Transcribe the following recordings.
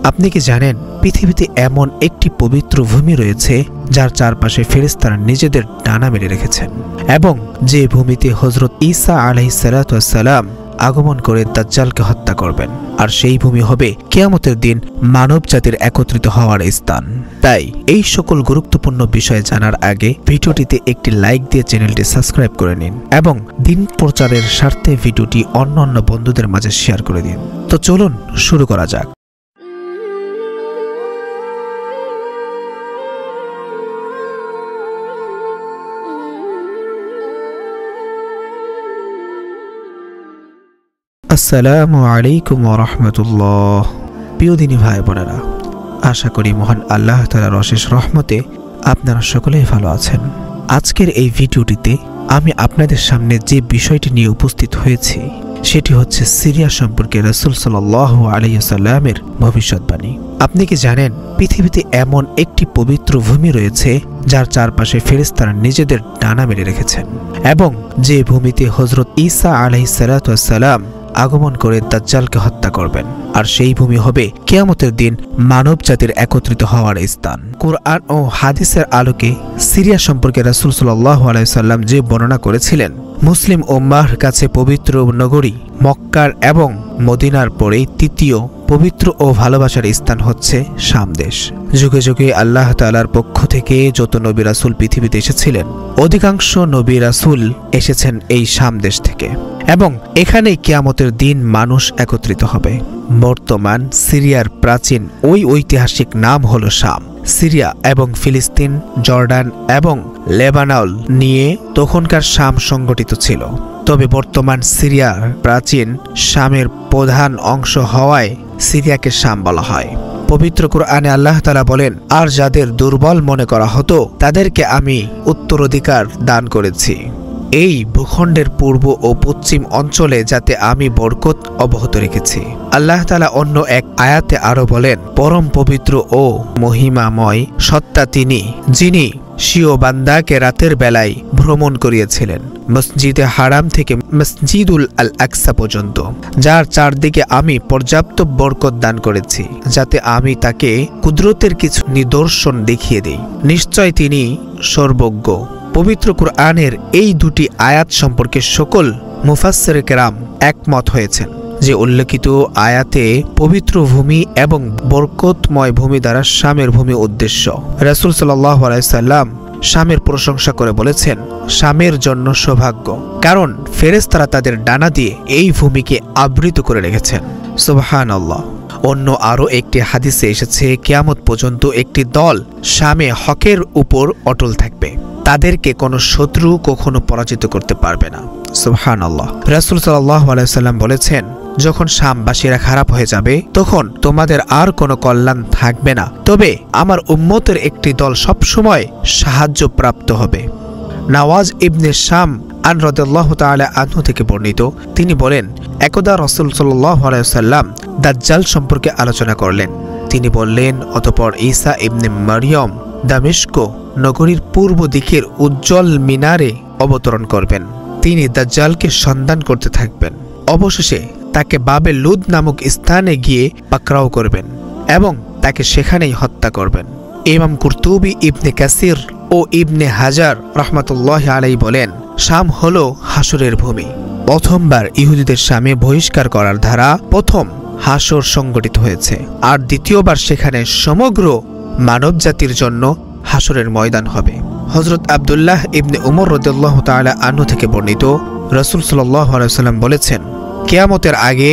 আপনি কি জানেন পৃথিবীতে এমন একটি পবিত্র ভূমি রয়েছে যার চারপাশে ফেরেশতারা নিজেদের ডানা মেলে রেখেছেন, এবং যে ভূমিতে হযরত ঈসা আলাইহিস সালাতু ওয়াস সালাম আগমন করে দাজ্জালকে হত্যা করবেন, আর সেই ভূমি হবে কিয়ামতের দিন মানব জাতির একত্রিত হওয়ার স্থান। তাই এই সকল গুরুত্বপূর্ণ বিষয় জানার আগে ভিডিওটিতে একটি লাইক দিয়ে চ্যানেলটি সাবস্ক্রাইব করে নিন এবং দিন প্রচারের স্বার্থে ভিডিওটি অন্যান্য বন্ধুদের মাঝে শেয়ার করে দিন। তো চলুন শুরু করা যাক। আসসালামু আলাইকুম ওয়া রাহমাতুল্লাহ। প্রিয় দিনী ভাই বোনেরা, আশা করি মহান আল্লাহ তাআলার অশেষ রহমতে আপনারা সকলেই ভালো আছেন। আজকের এই ভিডিওটিতে আমি আপনাদের সামনে যে বিষয়টি নিয়ে উপস্থিত হয়েছি সেটি হচ্ছে সিরিয়া সম্পর্কে রাসূল সাল্লাল্লাহু আলাইহি ওয়াসাল্লামের ভবিষ্যৎবাণী। আপনি কি জানেন পৃথিবীতে এমন একটি পবিত্র ভূমি রয়েছে যার চারপাশে ফেরেশতারা নিজেদের ডানা মেলে রেখেছেন, এবং যে ভূমিতে হযরত ঈসা আলাইহিস সালাতু ওয়াস সালাম আগমন করে দাজ্জালকে হত্যা করবেন, আর সেই ভূমি হবে কিয়ামতের দিন মানব জাতির একত্রিত হওয়ার স্থান। কুরআন ও হাদিসের আলোকে সিরিয়া সম্পর্কে রাসূল সাল্লাল্লাহু আলাইহি ওয়াসাল্লাম যে বর্ণনা করেছিলেন, মুসলিম উম্মাহর কাছে পবিত্র নগরী মক্কার এবং মদিনার পরেই তৃতীয় পবিত্র ও ভালোবাসার স্থান হচ্ছে শাম দেশ। যুগে যুগে আল্লাহ তাআলার পক্ষ থেকে যত নবী রাসূল পৃথিবীতে এসেছিলেন, অধিকাংশ নবী রাসূল এসেছেন এই শাম দেশ থেকে, এবং এখানেই কিয়ামতের দিন মানুষ একত্রিত হবে। বর্তমান সিরিয়ার প্রাচীন ওই ঐতিহাসিক নাম হলো শাম। সিরিয়া এবং ফিলিস্তিন, জর্ডান এবং লেবানন নিয়ে তখনকার শাম সংগঠিত ছিল। তবে বর্তমান সিরিয়ার প্রাচীন শামের প্রধান অংশ হওয়ায় সিরিয়াকে শাম বলা হয়। পবিত্র কুরআনে আল্লাহ তাআলা বলেন, আর যাদের দুর্বল মনে করা হতো তাদেরকে আমি উত্তরাধিকার দান করেছি এই ভূখণ্ডের পূর্ব ও পশ্চিম অঞ্চলে, যাতে আমি বরকত অব্যাহত রেখেছি। আল্লাহ তাআলা অন্য এক আয়াতে আরো বলেন, পরম পবিত্র ও মহিমাময় সত্তা তিনি, যিনি স্বীয় বান্দাকে রাতের বেলায় ভ্রমণ করিয়েছিলেন মসজিদে হারাম থেকে মসজিদুল আল আকসা পর্যন্ত, যার চারদিকে আমি পর্যাপ্ত বরকত দান করেছি, যাতে আমি তাকে কুদরতের কিছু নিদর্শন দেখিয়ে দেই। নিশ্চয় তিনি সর্বজ্ঞ। পবিত্র কুরআনের এই দুটি আয়াত সম্পর্কে সকল মুফাসসিরে কেরাম একমত হয়েছেন যে উল্লেখিত আয়াতে পবিত্র ভূমি এবং বরকতময় ভূমি দ্বারা শামের ভূমি উদ্দেশ্য। রাসূল সাল্লাল্লাহু আলাইহি সাল্লাম শামের প্রশংসা করে বলেছেন, শামের জন্য সৌভাগ্য, কারণ ফেরেশতারা তাদের ডানা দিয়ে এই ভূমিকে আবৃত করে রেখেছেন। সুবহানাল্লাহ। অন্য আরও একটি হাদিসে এসেছে, কিয়ামত পর্যন্ত একটি দল শামে হকের উপর অটল থাকবে, তাদেরকে কোনো শত্রু কখনো পরাজিত করতে পারবে না। সুবহানাল্লাহ। রাসূল সাল্লাল্লাহু আলাইহি সাল্লাম বলেছেন, যখন শামবাসীরা খারাপ হয়ে যাবে তখন তোমাদের আর কোনো কল্যাণ থাকবে না, তবে আমার উম্মতের একটি দল সবসময় সাহায্য প্রাপ্ত হবে। নওয়াজ ইবনে শাম আন রাদিয়াল্লাহু তাআলা আনহু থেকে বর্ণিত, তিনি বলেন, একদা রাসূল সাল্লাল্লাহু আলাইহি ওয়াসাল্লাম দাজ্জাল সম্পর্কে আলোচনা করলেন। তিনি বললেন, অতঃপর ঈসা ইবনে মারইয়াম দামেস্ক নগরীর পূর্ব দিকের উজ্জ্বল মিনারে অবতরণ করবেন। তিনি দাজ্জালকে সন্ধান করতে থাকবেন। অবশেষে তাকে বাবে লুদ নামক স্থানে গিয়ে পাকড়াও করবেন এবং তাকে সেখানেই হত্যা করবেন। ইমাম কুরতুবী, ইবনে কাসির ও ইবনে হাজার রাহমাতুল্লাহি আলাইহি বলেন, শাম হলো হাসরের ভূমি। প্রথমবার ইহুদিদের শামে বহিষ্কার করার দ্বারা প্রথম হাসর সংগঠিত হয়েছে, আর দ্বিতীয়বার সেখানে সমগ্র মানব জাতির জন্য হাসরের ময়দান হবে। হযরত আব্দুল্লাহ ইবনে উমর রাদিয়াল্লাহু তাআলা আনহু থেকে বর্ণিত, রাসূল সাল্লাল্লাহু আলাইহি ওয়াসাল্লাম বলেছেন, কিয়ামতের আগে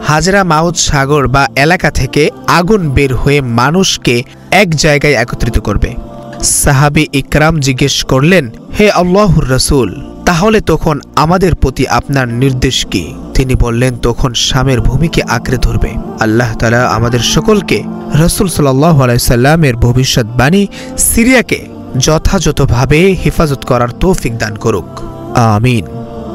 হাজরা মাউত সাগর বা এলাকা থেকে আগুন বের হয়ে মানুষকে এক জায়গায় একত্রিত করবে। সাহাবী ইকরাম জিজ্ঞেস করলেন, হে আল্লাহর রাসূল, তাহলে তখন আমাদের প্রতি আপনার নির্দেশ কি? তিনি বললেন, তখন শামের ভূমিকে আঁকড়ে ধরবে। আল্লাহ তাআলা আমাদের সকলকে রাসূল সাল্লাল্লাহু আলাইহি সাল্লামের ভবিষ্যৎবাণী সিরিয়াকে যথাযথভাবে হেফাজত করার তৌফিক দান করুক, আমিন।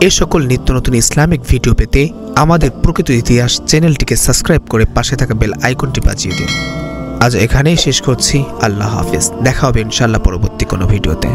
এ সকল নিত্য নতুন ইসলামিক ভিডিও পেতে আমাদের প্রকৃত ইতিহাস চ্যানেলটিকে সাবস্ক্রাইব করে পাশে থাকা বেল আইকনটি বাজিয়ে দিন। আজ এখানেই শেষ করছি। আল্লাহ হাফেজ। দেখা হবে ইনশাআল্লাহ পরবর্তী কোনো ভিডিওতে।